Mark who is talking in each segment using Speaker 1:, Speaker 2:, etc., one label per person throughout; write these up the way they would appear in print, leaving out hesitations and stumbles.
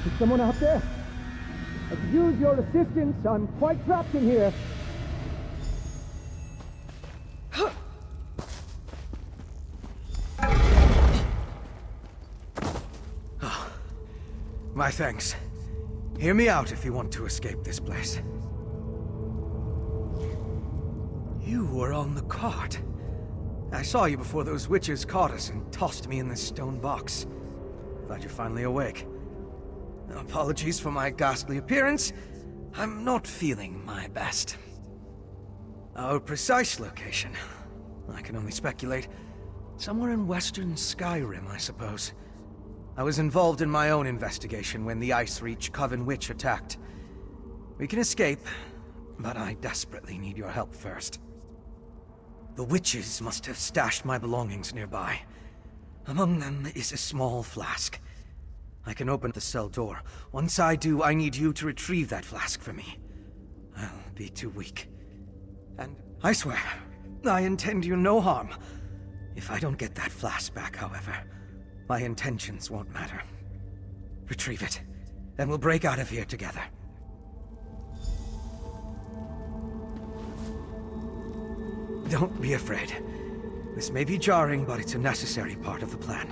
Speaker 1: Is someone out there? I could use your assistance. I'm quite trapped in here.
Speaker 2: Oh, my thanks. Hear me out if you want to escape this place. You were on the cart. I saw you before those witches caught us and tossed me in this stone box. Glad you're finally awake. Apologies for my ghastly appearance. I'm not feeling my best. Our precise location, I can only speculate. Somewhere in western Skyrim, I suppose. I was involved in my own investigation when the Ice Reach Coven Witch attacked. We can escape, but I desperately need your help first. The witches must have stashed my belongings nearby. Among them is a small flask. I can open the cell door. Once I do, I need you to retrieve that flask for me. I'll be too weak. And I swear, I intend you no harm. If I don't get that flask back, however, my intentions won't matter. Retrieve it, then we'll break out of here together. Don't be afraid. This may be jarring, but it's a necessary part of the plan.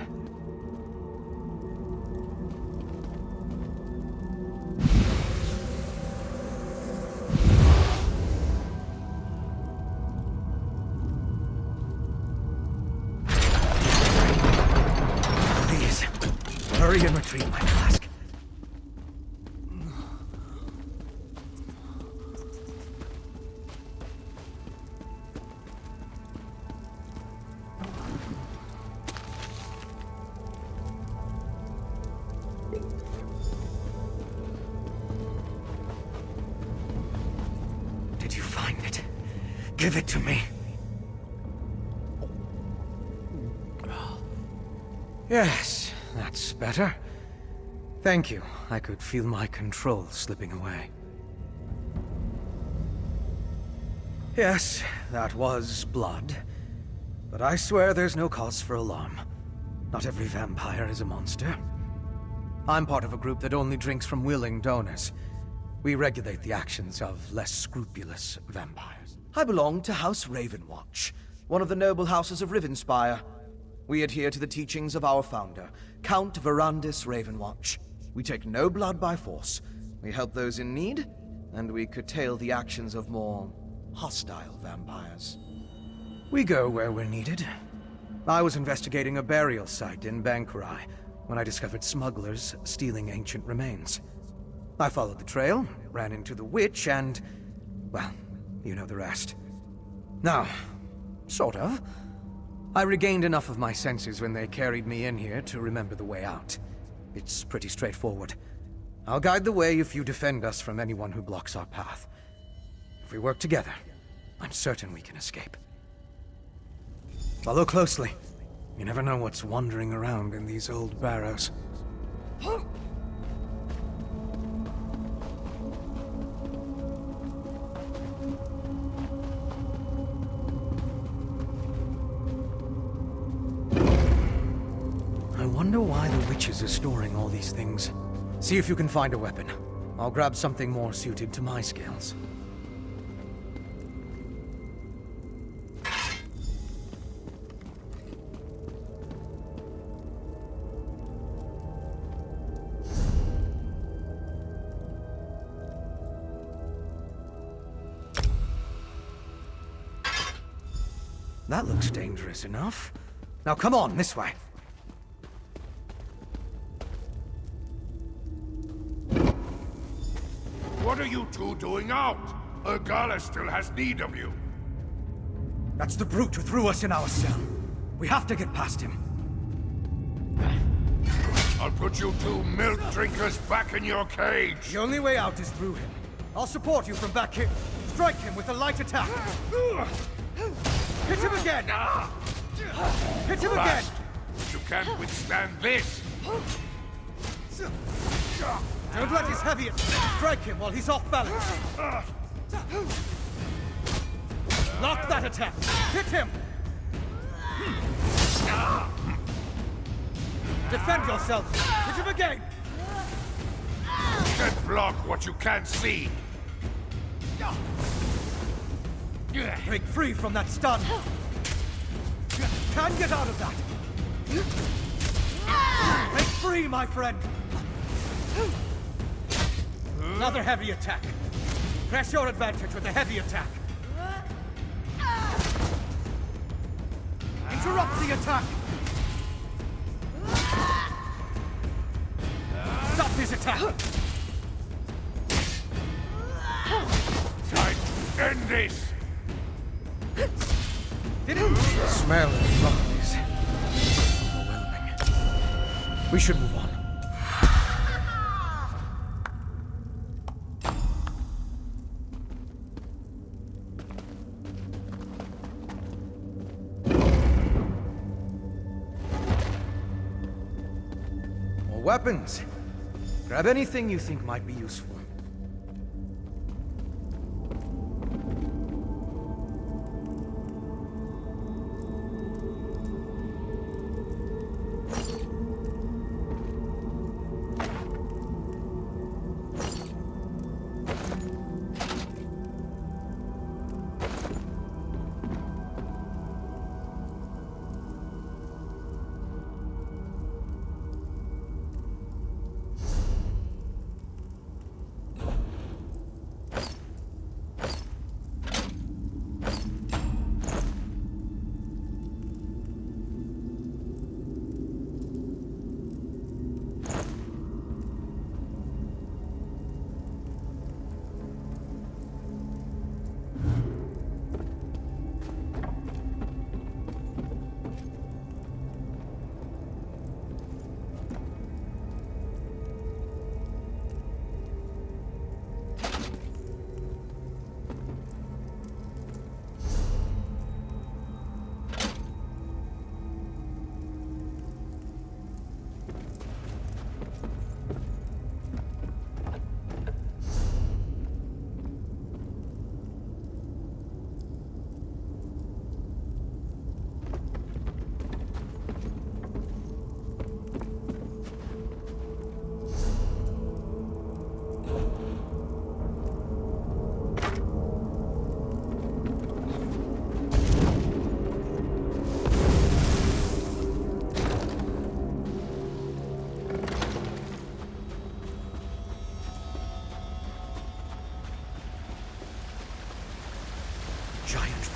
Speaker 2: Please, hurry and retrieve my flask. Did you find it? Give it to me. Yes, that's better. Thank you. I could feel my control slipping away. Yes, that was blood. But I swear there's no cause for alarm. Not every vampire is a monster. I'm part of a group that only drinks from willing donors. We regulate the actions of less scrupulous vampires. I belong to House Ravenwatch, one of the noble houses of Rivenspire. We adhere to the teachings of our founder, Count Verandis Ravenwatch. We take no blood by force. We help those in need, and we curtail the actions of more hostile vampires. We go where we're needed. I was investigating a burial site in Bankurai when I discovered smugglers stealing ancient remains. I followed the trail, ran into the witch, and, well, you know the rest. Now, sort of. I regained enough of my senses when they carried me in here to remember the way out. It's pretty straightforward. I'll guide the way if you defend us from anyone who blocks our path. If we work together, I'm certain we can escape. Follow closely. You never know what's wandering around in these old barrows. I wonder why the witches are storing all these things. See if you can find a weapon. I'll grab something more suited to my skills. That looks dangerous enough. Now come on, this way.
Speaker 3: What are you two doing out? Ergala still has need of you.
Speaker 2: That's the brute who threw us in our cell. We have to get past him.
Speaker 3: I'll put you two milk drinkers back in your cage.
Speaker 2: The only way out is through him. I'll support you from back here. Strike him with a light attack. Hit him again! Hit him again!
Speaker 3: Fast. You can't withstand this.
Speaker 2: Don't let his heavy strike him while he's off balance. Lock that attack. Hit him! Defend yourself! Hit him again!
Speaker 3: Then block what you can't see!
Speaker 2: Break free from that stun! Can't get out of that! Break free, my friend! Another heavy attack! Press your advantage with a heavy attack! Interrupt the attack! Stop his attack!
Speaker 3: Time to end this!
Speaker 2: Smell of zombies. Overwhelming. We should move on. More weapons. Grab anything you think might be useful.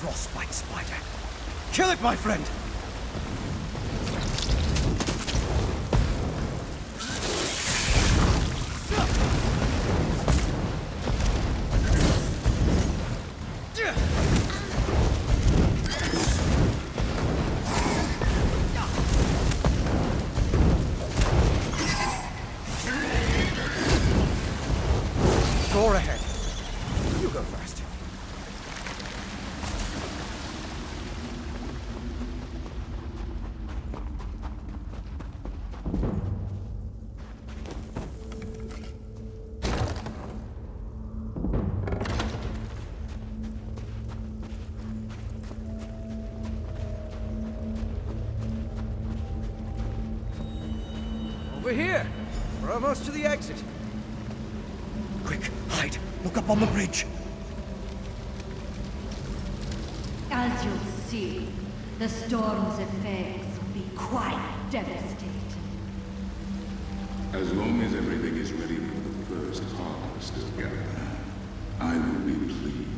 Speaker 2: Frostbite spider. Kill it, my friend! Door ahead. You go first. Over here! We're almost to the exit. Quick, hide! Look up on the bridge!
Speaker 4: As you'll see, the storm's effects will be quite devastating.
Speaker 5: As long as everything is ready for the first harvest of Gaia, I will be pleased.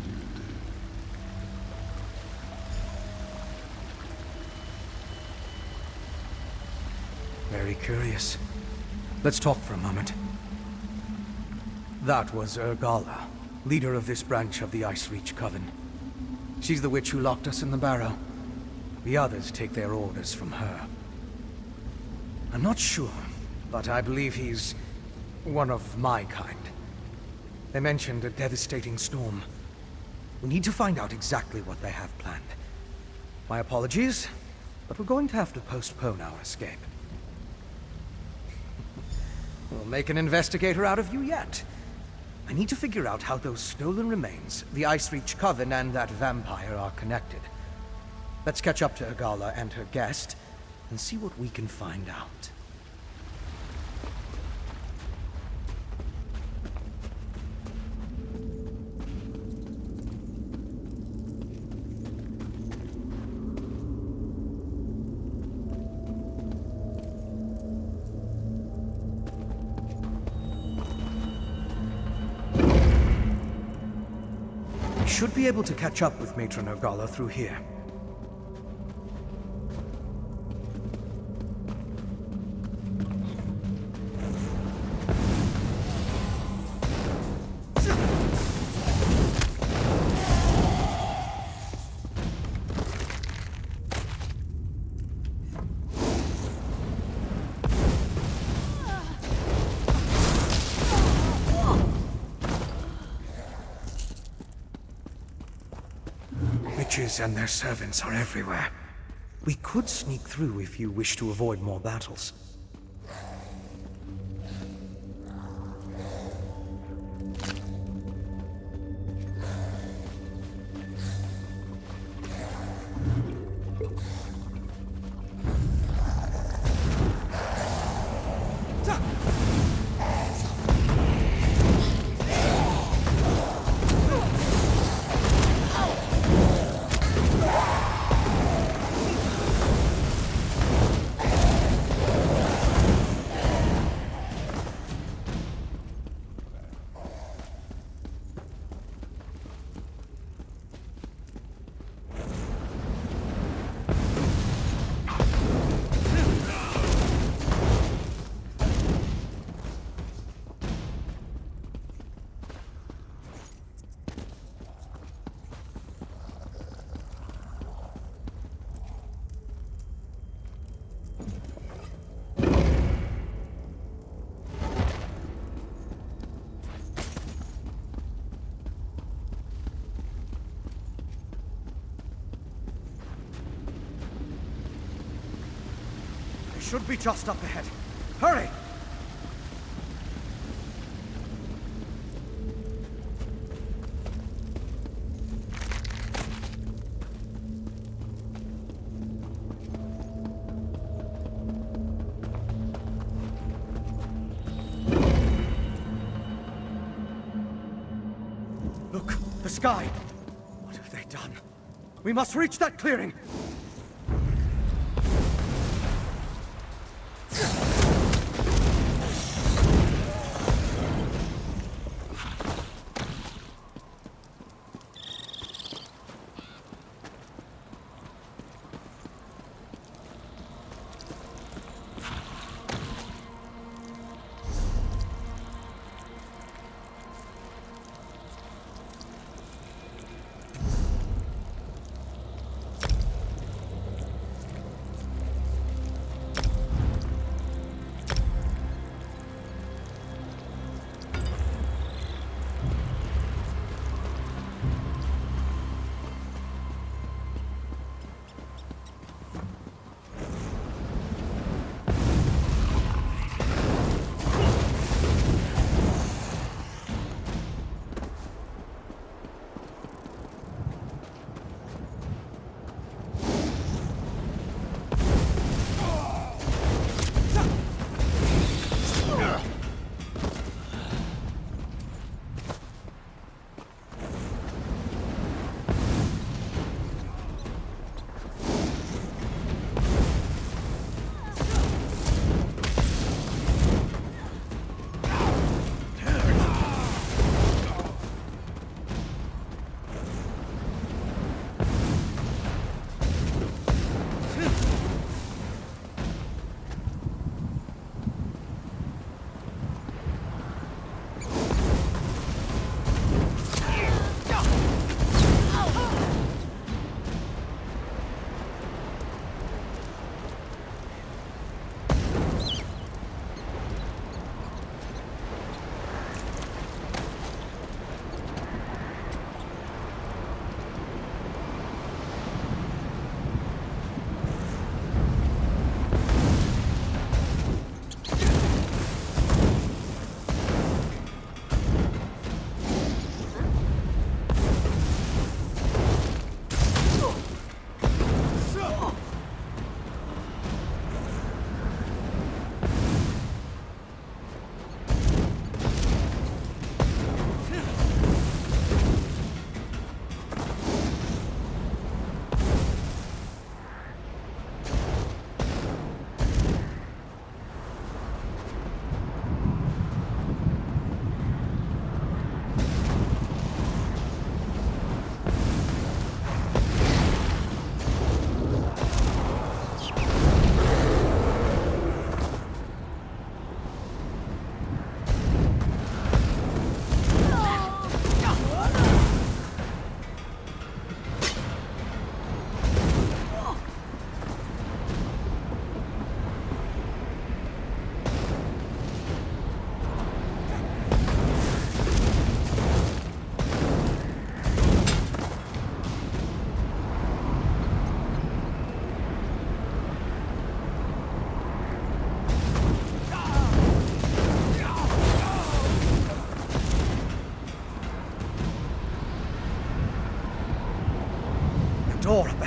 Speaker 2: Very curious. Let's talk for a moment. That was Urgala, leader of this branch of the Ice Reach Coven. She's the witch who locked us in the barrow. The others take their orders from her. I'm not sure, but I believe he's one of my kind. They mentioned a devastating storm. We need to find out exactly what they have planned. My apologies, but we're going to have to postpone our escape. We'll make an investigator out of you yet. I need to figure out how those stolen remains, the Ice Reach Coven, and that vampire are connected. Let's catch up to Urgala and her guest, and see what we can find out. should be able to catch up with Matron Urgala through here. Witches and their servants are everywhere. We could sneak through if you wish to avoid more battles. Should be just up ahead. Hurry! Look, the sky! What have they done? We must reach that clearing!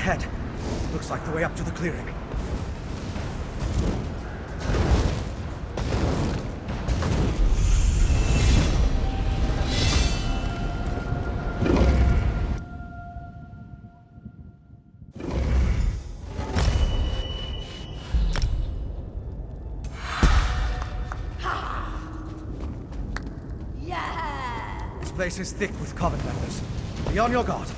Speaker 2: ahead. Looks like the way up to the clearing. This place is thick with Coven members. Be on your guard.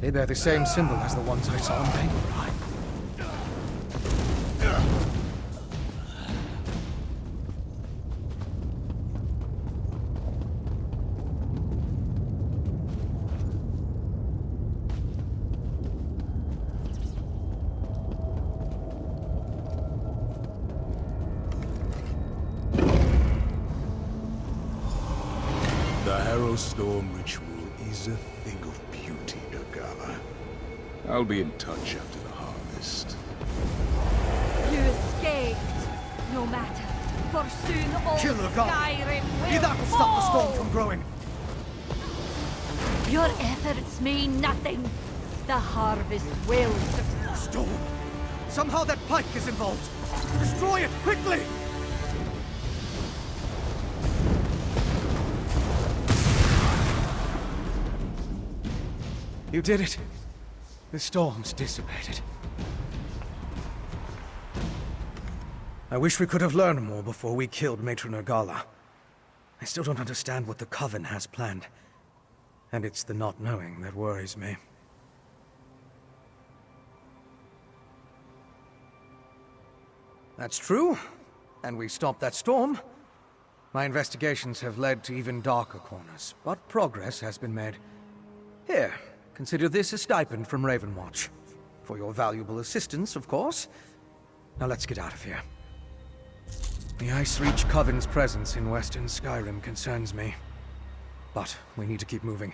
Speaker 2: They bear the same symbol as the ones I saw in Bangalore.
Speaker 5: The Harrow Storm ritual is a thing of beauty, Agala. I'll be in touch after the harvest.
Speaker 4: You escaped, no matter. For soon all
Speaker 2: Kill her, God.
Speaker 4: Skyrim will
Speaker 2: Be that will stop the storm
Speaker 4: fall.
Speaker 2: from growing.
Speaker 4: Your efforts mean nothing. The harvest will succeed.
Speaker 2: Storm! Somehow that pike is involved. Destroy it, quickly! You did it. The storm's dissipated. I wish we could have learned more before we killed Matron Urgala. I still don't understand what the Coven has planned. And it's the not knowing that worries me. That's true. And we stopped that storm. My investigations have led to even darker corners, but progress has been made. Here, consider this a stipend from Ravenwatch. For your valuable assistance, of course. Now let's get out of here. The Ice Reach Coven's presence in western Skyrim concerns me. But we need to keep moving.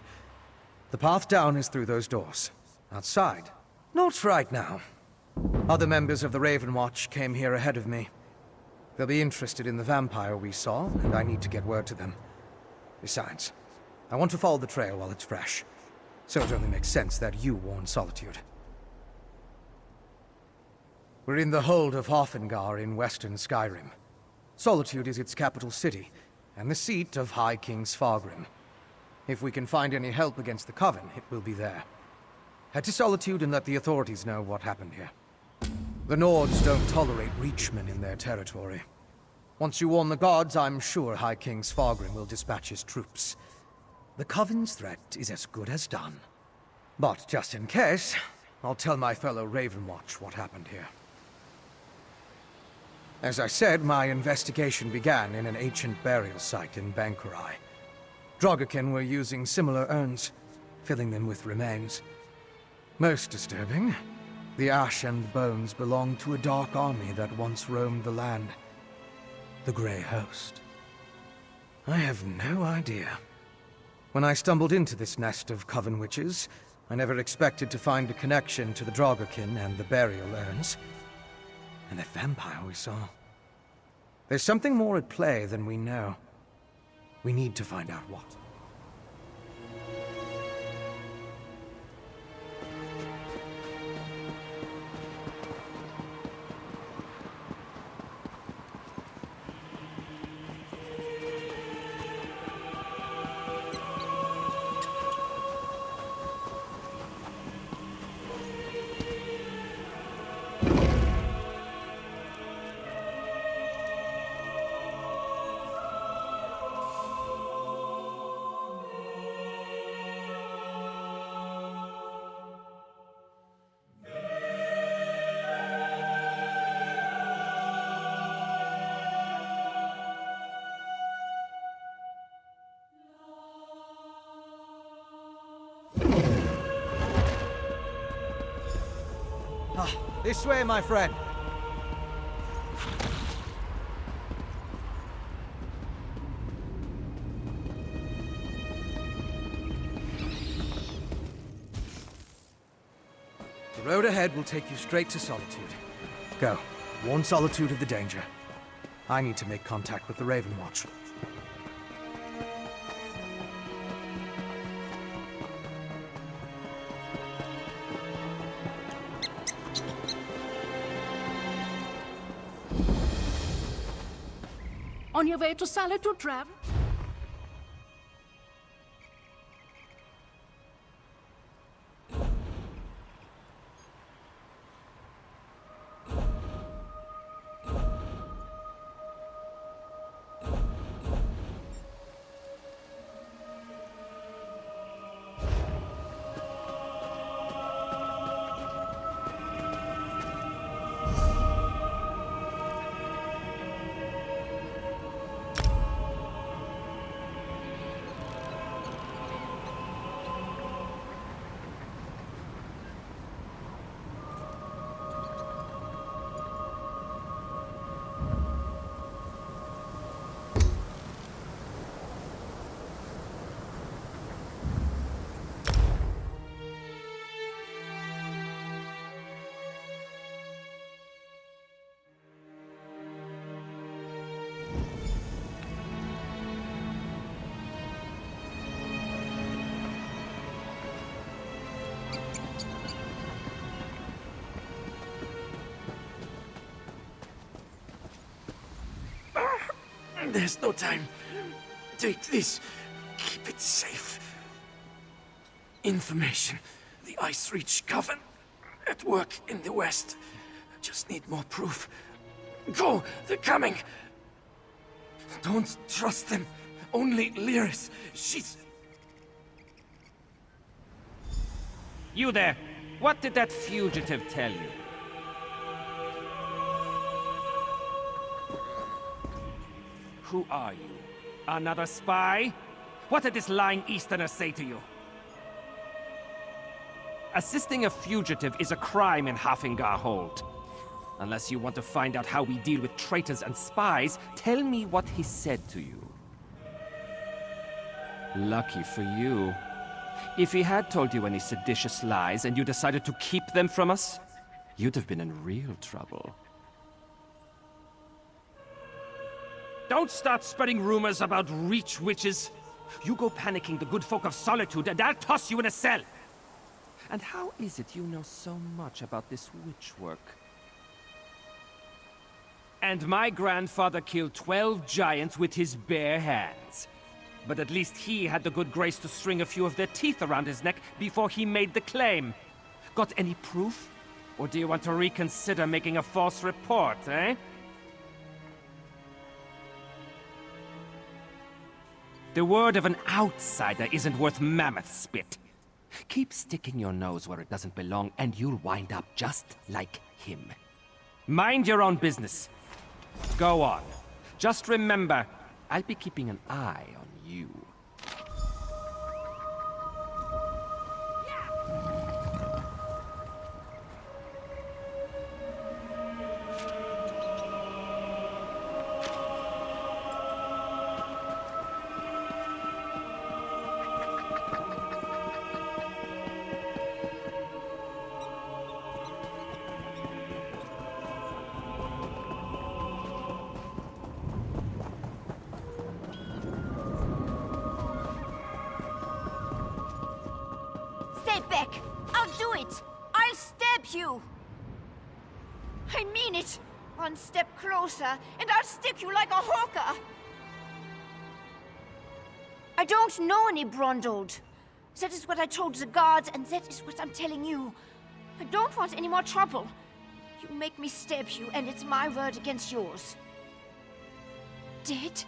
Speaker 2: The path down is through those doors. Outside. Not right now. Other members of the Ravenwatch came here ahead of me. They'll be interested in the vampire we saw, and I need to get word to them. Besides, I want to follow the trail while it's fresh. So it only makes sense that you warn Solitude. We're in the hold of Hofengar in western Skyrim. Solitude is its capital city, and the seat of High King Svargrim. If we can find any help against the Coven, it will be there. Head to Solitude and let the authorities know what happened here. The Nords don't tolerate Reachmen in their territory. Once you warn the gods, I'm sure High King Svargrim will dispatch his troops. The Coven's threat is as good as done. But just in case, I'll tell my fellow Ravenwatch what happened here. As I said, my investigation began in an ancient burial site in Bankurai. Draugrkin were using similar urns, filling them with remains. Most disturbing, the ash and bones belong to a dark army that once roamed the land. The Grey Host. I have no idea. When I stumbled into this nest of coven witches, I never expected to find a connection to the Draugrkin and the burial urns. And the vampire we saw. There's something more at play than we know. We need to find out what. This way, my friend. The road ahead will take you straight to Solitude. Go. Warn Solitude of the danger. I need to make contact with the Raven Watch.
Speaker 6: On your way to Solitude, travel?
Speaker 7: There's no time. Take this. Keep it safe. Information. The Ice Reach Coven. At work in the west. Just need more proof. Go! They're coming! Don't trust them. Only Lyris. She's...
Speaker 8: You there! What did that fugitive tell you? Who are you? Another spy? What did this lying Easterner say to you? Assisting a fugitive is a crime in Hafingar Hold. Unless you want to find out how we deal with traitors and spies, tell me what he said to you. Lucky for you. If he had told you any seditious lies and you decided to keep them from us, you'd have been in real trouble. Don't start spreading rumors about Reach witches. You go panicking the good folk of Solitude and I'll toss you in a cell. And how is it you know so much about this witch work? And my grandfather killed 12 giants with his bare hands. But at least he had the good grace to string a few of their teeth around his neck before he made the claim. Got any proof? Or do you want to reconsider making a false report, eh? The word of an outsider isn't worth mammoth spit. Keep sticking your nose where it doesn't belong, and you'll wind up just like him. Mind your own business. Go on. Just remember, I'll be keeping an eye on you.
Speaker 9: back! I'll do it! I'll stab you! I mean it! One step closer, and I'll stick you like a hawker! I don't know any Brondoled. That is what I told the guards, and that is what I'm telling you. I don't want any more trouble. You make me stab you, and it's my word against yours. Dead?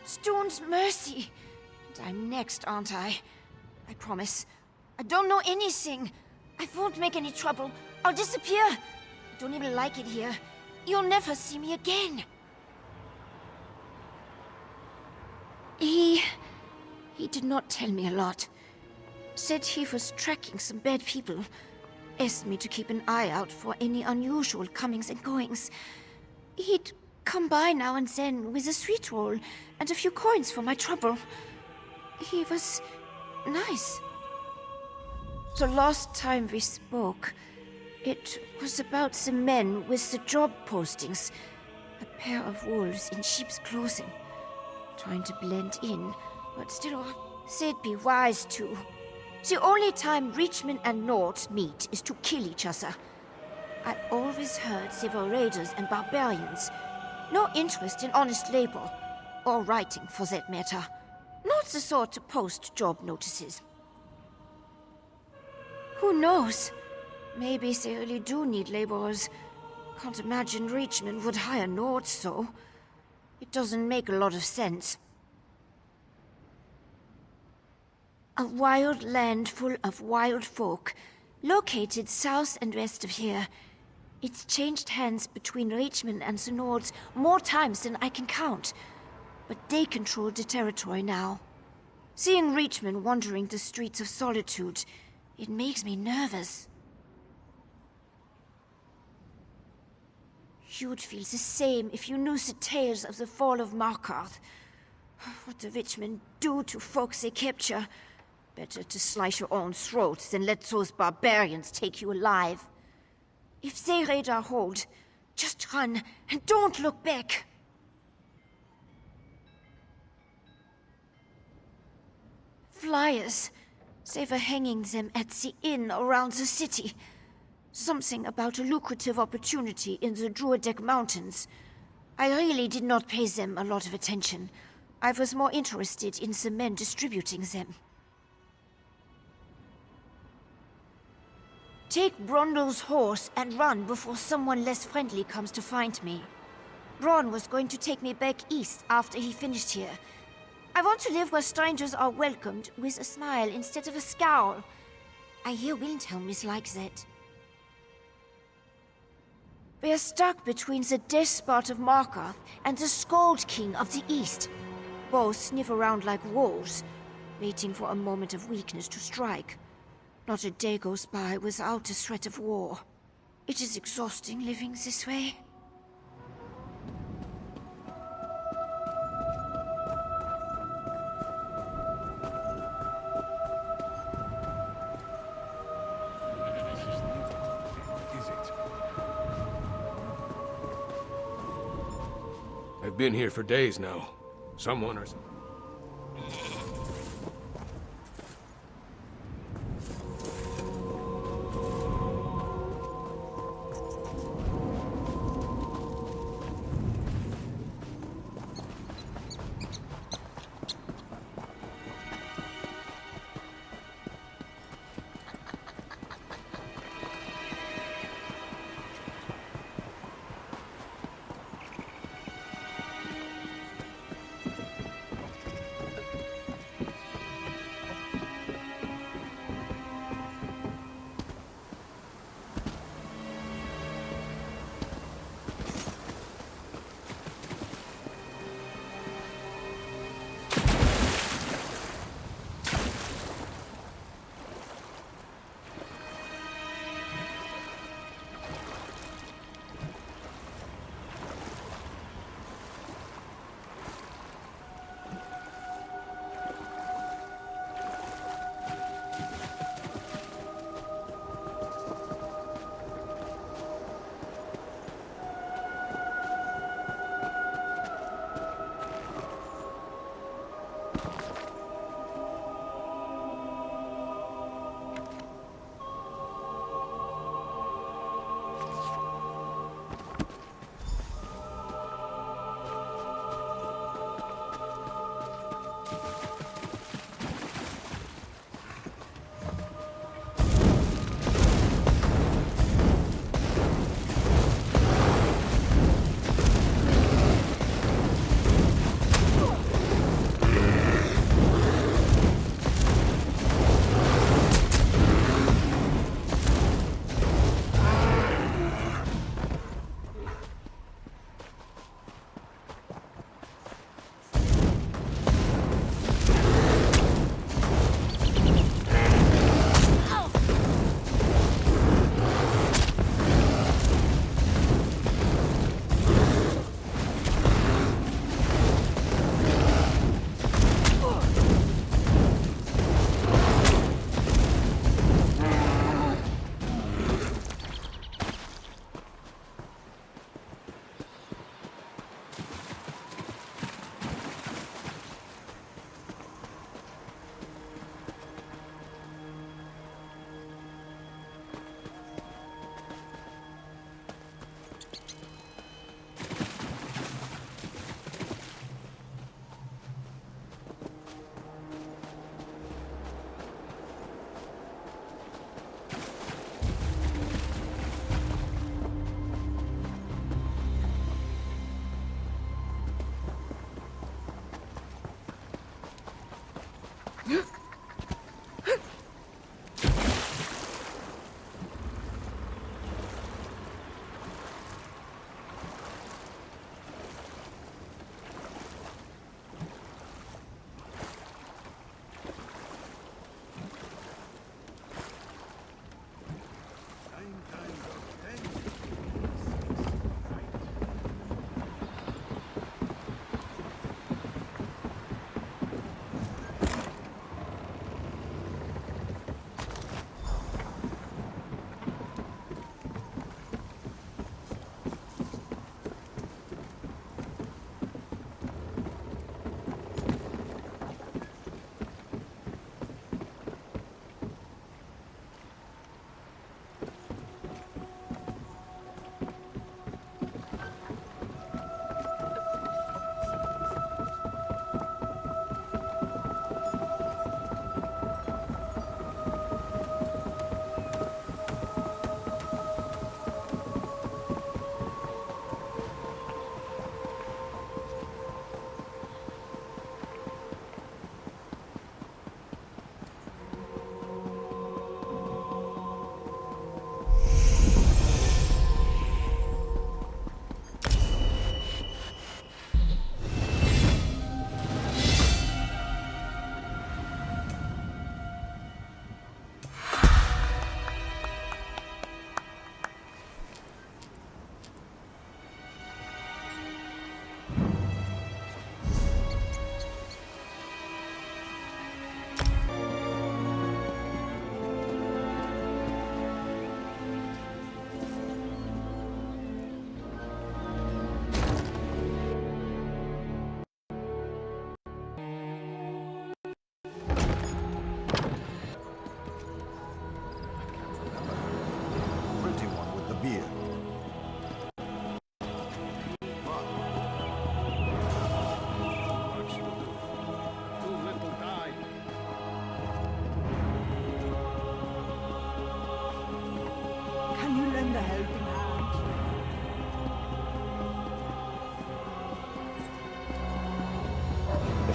Speaker 9: Stone's mercy. And I'm next, aren't I? I promise. I don't know anything. I won't make any trouble. I'll disappear. I don't even like it here. You'll never see me again. He did not tell me a lot. Said he was tracking some bad people. Asked me to keep an eye out for any unusual comings and goings. He'd come by now and then with a sweet roll and a few coins for my trouble. He was nice. The last time we spoke, it was about the men with the job postings. A pair of wolves in sheep's clothing. Trying to blend in, but still, they'd be wise to. The only time Reachmen and Nords meet is to kill each other. I always heard they were raiders and barbarians. No interest in honest labor, or writing for that matter. Not the sort to post job notices. Who knows? Maybe they really do need laborers. Can't imagine Reachmen would hire Nords, so. It doesn't make a lot of sense. A wild land full of wild folk, located south and west of here. It's changed hands between Reachmen and the Nords more times than I can count. But they control the territory now. Seeing Reachmen wandering the streets of Solitude, it makes me nervous. You'd feel the same if you knew the tales of the fall of Markarth. What the Reachmen do to folks they capture. Better to slice your own throat than let those barbarians take you alive. If they raid our hold, just run and don't look back. Flyers. They were hanging them at the inn around the city. Something about a lucrative opportunity in the Druidek Mountains. I really did not pay them a lot of attention. I was more interested in the men distributing them. Take Brondol's horse and run before someone less friendly comes to find me. Bron was going to take me back east after he finished here. I want to live where strangers are welcomed with a smile instead of a scowl. I hear Windhelm is like that. We are stuck between the death spot of Markarth and the Skald King of the East. Both sniff around like wolves, waiting for a moment of weakness to strike. Not a day goes by without a threat of war. It is exhausting living this way.
Speaker 5: I've been here for days now. Someone or...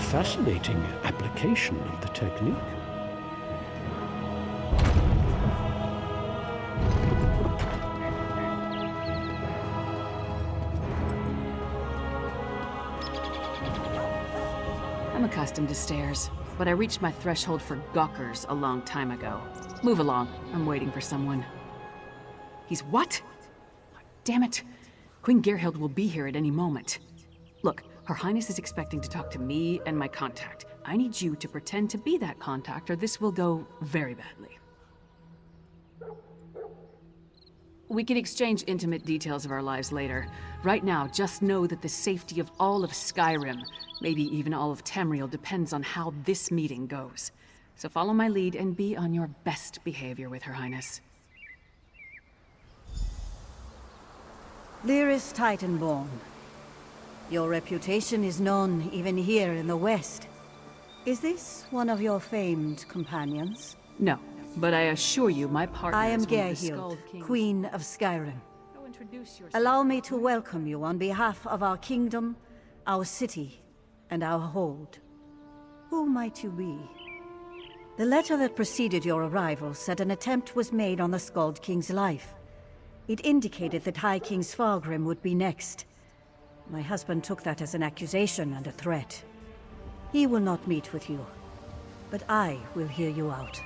Speaker 10: fascinating application of the technique.
Speaker 6: I'm accustomed to stairs, but I reached my threshold for gawkers a long time ago. Move along. I'm waiting for someone. He's what? Damn it. Queen Gerhild will be here at any moment. Look, Her Highness is expecting to talk to me and my contact. I need you to pretend to be that contact, or this will go very badly. We can exchange intimate details of our lives later. Right now, just know that the safety of all of Skyrim, maybe even all of Tamriel, depends on how this meeting goes. So follow my lead and be on your best behavior with Her Highness.
Speaker 11: Lyris Titanborn. Your reputation is known even here in the West. Is this one of your famed companions?
Speaker 6: No, but I assure you my partner
Speaker 11: I am
Speaker 6: is one of the
Speaker 11: Gerhild,
Speaker 6: Skald Kings.
Speaker 11: Queen of Skyrim.
Speaker 6: Go introduce yourself.
Speaker 11: Allow me to welcome you on behalf of our kingdom, our city, and our hold. Who might you be? The letter that preceded your arrival said an attempt was made on the Skald King's life. It indicated that High King Svargrim would be next. My husband took that as an accusation and a threat. He will not meet with you, but I will hear you out.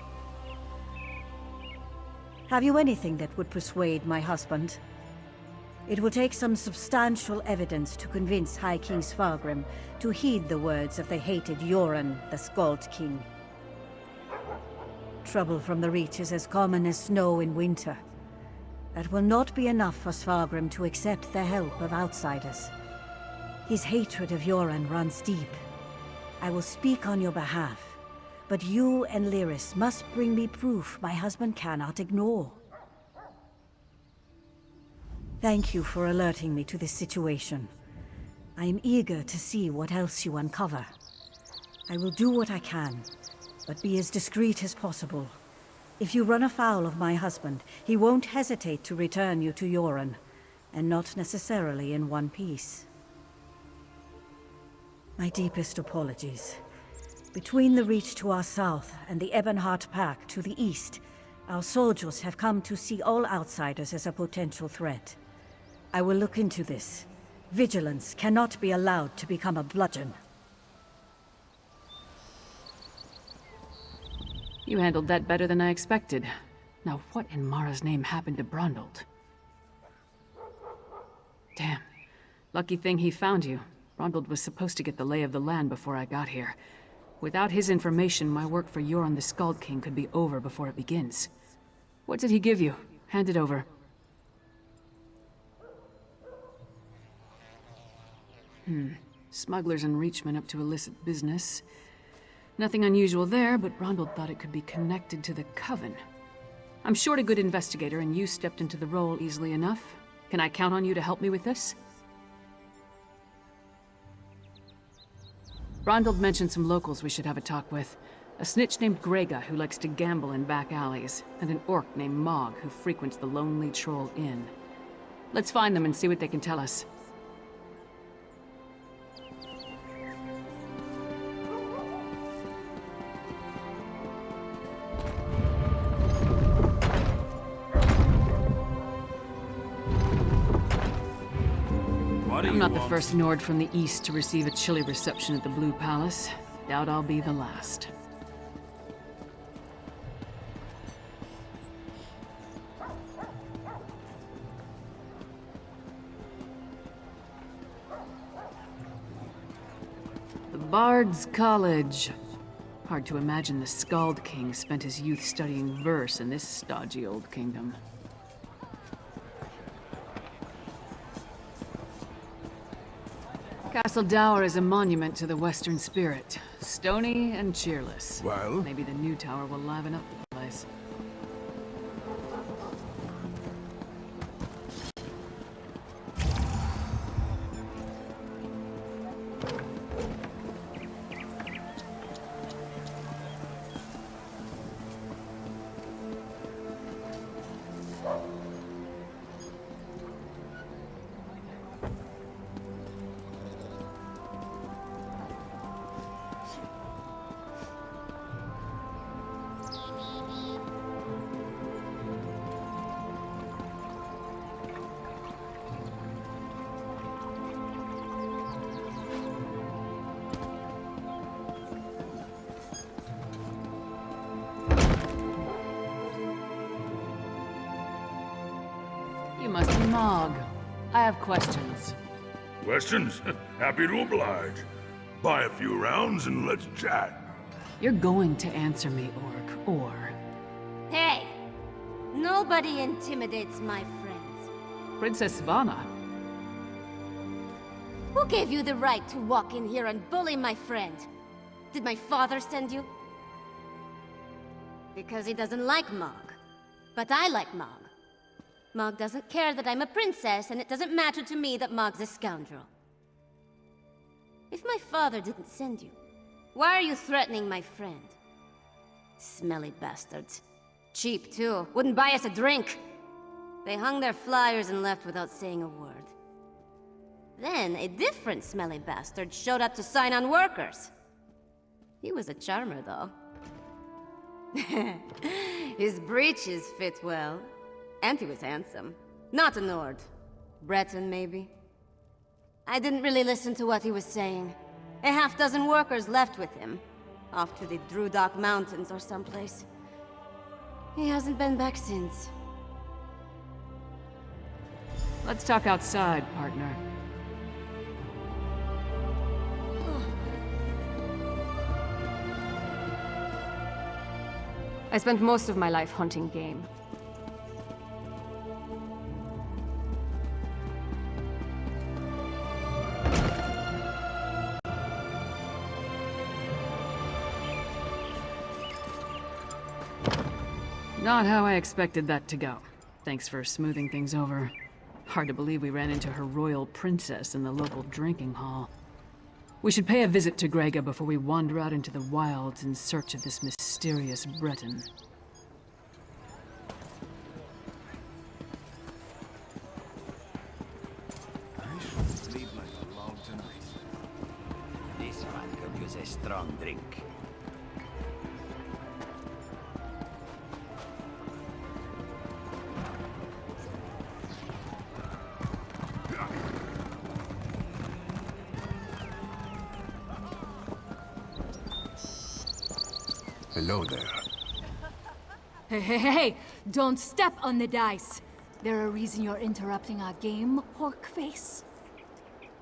Speaker 11: Have you anything that would persuade my husband? It will take some substantial evidence to convince High King Svargrim to heed the words of the hated Yoren, the Skald King. Trouble from the Reach is as common as snow in winter. That will not be enough for Svargrim to accept the help of outsiders. His hatred of Yoren runs deep. I will speak on your behalf, but you and Lyris must bring me proof my husband cannot ignore. Thank you for alerting me to this situation. I am eager to see what else you uncover. I will do what I can, but be as discreet as possible. If you run afoul of my husband, he won't hesitate to return you to Yoren, and not necessarily in one piece. My deepest apologies. Between the Reach to our south and the Ebonheart Pack to the east, our soldiers have come to see all outsiders as a potential threat. I will look into this. Vigilance cannot be allowed to become a bludgeon.
Speaker 6: You handled that better than I expected. Now what in Mara's name happened to Brondald? Damn. Lucky thing he found you. Brondald was supposed to get the lay of the land before I got here. Without his information, my work for Yoren the Skald King could be over before it begins. What did he give you? Hand it over. Smugglers and Reachmen up to illicit business. Nothing unusual there, but Brondald thought it could be connected to the Coven. I'm short a good investigator, and you stepped into the role easily enough. Can I count on you to help me with this? Brondald mentioned some locals we should have a talk with. A snitch named Grega who likes to gamble in back alleys, and an orc named Mog who frequents the Lonely Troll Inn. Let's find them and see what they can tell us. I'm not the first Nord from the east to receive a chilly reception at the Blue Palace. Doubt I'll be the last. The Bard's College. Hard to imagine the Skald King spent his youth studying verse in this stodgy old kingdom. Castle Dower is a monument to the Western spirit. Stony and cheerless.
Speaker 5: Well?
Speaker 6: Maybe the new tower will liven up the place. Mog. I have questions.
Speaker 3: Questions? Happy to oblige. Buy a few rounds and let's chat.
Speaker 6: You're going to answer me, Orc, or...
Speaker 9: Hey! Nobody intimidates my friends.
Speaker 6: Princess Svana.
Speaker 9: Who gave you the right to walk in here and bully my friend? Did my father send you? Because he doesn't like Mog. But I like Mog. Mog doesn't care that I'm a princess, and it doesn't matter to me that Mog's a scoundrel. If my father didn't send you, why are you threatening my friend? Smelly bastards. Cheap, too. Wouldn't buy us a drink. They hung their flyers and left without saying a word. Then, a different smelly bastard showed up to sign on workers. He was a charmer, though. His breeches fit well. And he was handsome. Not a Nord. Breton, maybe? I didn't really listen to what he was saying. A half-dozen workers left with him. Off to the Drudok Mountains or someplace. He hasn't been back since.
Speaker 6: Let's talk outside, partner.
Speaker 12: I spent most of my life hunting game.
Speaker 6: Not how I expected that to go. Thanks for smoothing things over. Hard to believe we ran into her royal princess in the local drinking hall. We should pay a visit to Grega before we wander out into the wilds in search of this mysterious Breton.
Speaker 13: I should sleep like a mountain. This one could use a strong drink.
Speaker 5: Hello there.
Speaker 14: Hey! Don't step on the dice! There a reason you're interrupting our game, Porkface?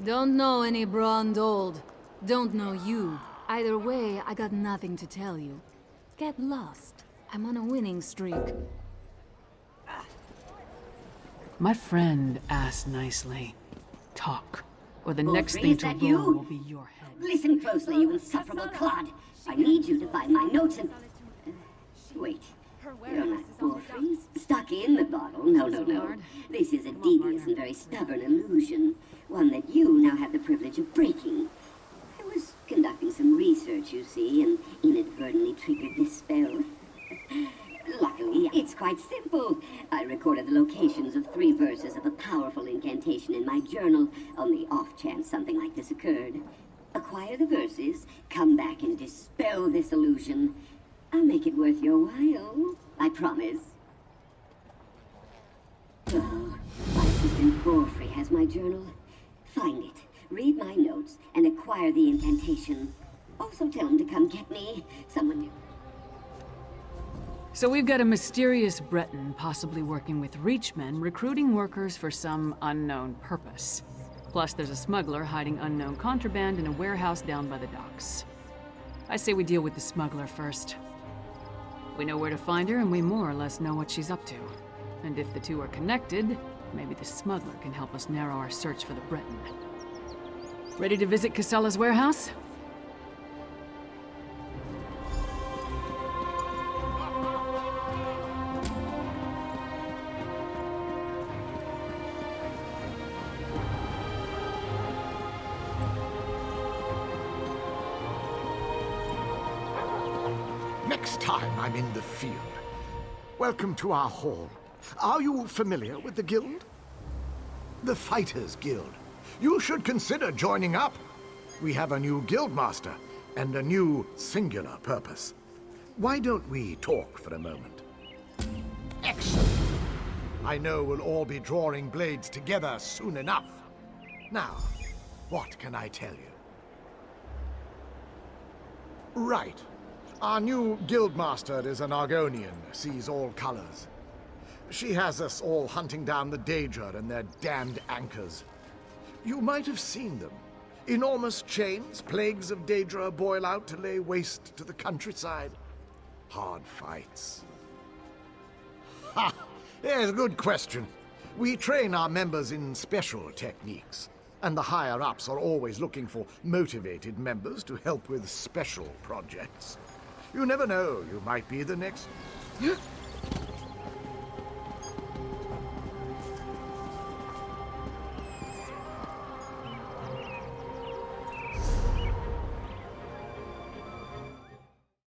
Speaker 14: Don't know any Brond Old. Don't know you. Either way, I got nothing to tell you. Get lost. I'm on a winning streak.
Speaker 6: My friend asked nicely. Talk, or the next
Speaker 15: Audrey,
Speaker 6: thing
Speaker 15: is
Speaker 6: to
Speaker 15: that
Speaker 6: roll
Speaker 15: you?
Speaker 6: will be your head.
Speaker 15: Listen closely, you insufferable clod. I need you to find my notes and... wait. You're not Bullfree? Stuck in the bottle? No, no, no. This is a devious and very stubborn illusion. One that you now have the privilege of breaking. I was conducting some research, you see, and inadvertently triggered this spell. Luckily, it's quite simple. I recorded the locations of 3 verses of a powerful incantation in my journal on the off chance something like this occurred. Acquire the verses, come back and dispel this illusion. I'll make it worth your while. I promise. Oh, my assistant Borfrey has my journal. Find it, read my notes, and acquire the incantation. Also tell him to come get me. Someone new.
Speaker 6: So we've got a mysterious Breton possibly working with Reachmen, recruiting workers for some unknown purpose. Plus, there's a smuggler hiding unknown contraband in a warehouse down by the docks. I say we deal with the smuggler first. We know where to find her, and we more or less know what she's up to. And if the two are connected, maybe the smuggler can help us narrow our search for the Breton. Ready to visit Casella's warehouse?
Speaker 16: Next time I'm in the field. Welcome to our hall. Are you familiar with the guild? The Fighters Guild. You should consider joining up. We have a new guildmaster and a new singular purpose. Why don't we talk for a moment? Excellent. I know we'll all be drawing blades together soon enough. Now, what can I tell you? Right. Our new guildmaster is an Argonian, sees all colors. She has us all hunting down the Daedra and their damned anchors. You might have seen them. Enormous chains, plagues of Daedra boil out to lay waste to the countryside. Hard fights. Ha! Yes, good question. We train our members in special techniques, and the higher-ups are always looking for motivated members to help with special projects. You never know, you might be the next...